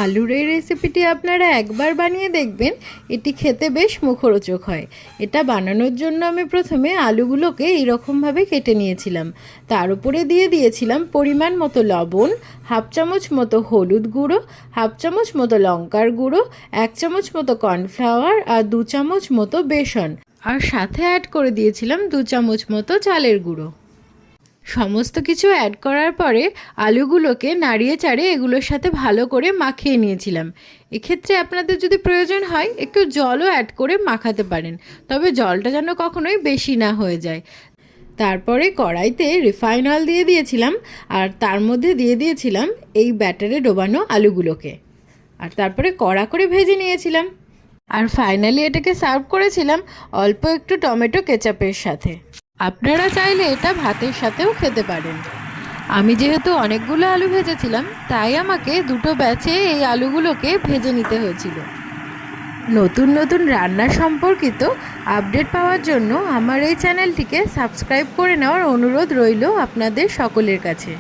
আলুর এই রেসিপিটি আপনারা একবার বানিয়ে দেখবেন, এটি খেতে বেশ মুখরোচক হয়। এটা বানানোর জন্য আমি প্রথমে আলুগুলোকে এইরকমভাবে কেটে নিয়েছিলাম। তার উপরে দিয়ে দিয়েছিলাম পরিমাণ মতো লবণ, হাফ চামচ মতো হলুদ গুঁড়ো, হাফ চামচ মতো লঙ্কার গুঁড়ো, 1 চামচ মতো কর্নফ্লাওয়ার আর 2 চামচ মতো বেসন, আর সাথে অ্যাড করে দিয়েছিলাম 2 চামচ মতো চালের গুঁড়ো। সমস্ত কিছু অ্যাড করার পরে আলুগুলোকে নাড়িয়ে চাড়িয়ে এগুলোর সাথে ভালো করে মাখিয়ে নিয়েছিলাম। এক্ষেত্রে আপনাদের যদি প্রয়োজন হয় একটু জলও অ্যাড করে মাখাতে পারেন, তবে জলটা যেন কখনোই বেশি না হয়ে যায়। তারপরে কড়াইতে রিফাইন অয়েল দিয়ে দিয়েছিলাম, আর তার মধ্যে দিয়ে দিয়েছিলাম এই ব্যাটারে ডোবানো আলুগুলোকে, আর তারপরে কড়া করে ভেজে নিয়েছিলাম। আর ফাইনালি এটাকে সার্ভ করেছিলাম অল্প একটু টমেটো কেচাপের সাথে। আপনারা চাইলে এটা ভাতের সাথেও খেতে পারেন। আমি যেহেতু অনেকগুলো আলু ভেজেছিলাম, তাই আমাকে দুটো ব্যাচে এই আলুগুলোকে ভেজে নিতে হয়েছিল। নতুন নতুন রান্না সম্পর্কিত আপডেট পাওয়ার জন্য আমার এই চ্যানেলটিকে সাবস্ক্রাইব করে নেওয়ার অনুরোধ রইল আপনাদের সকলের কাছে।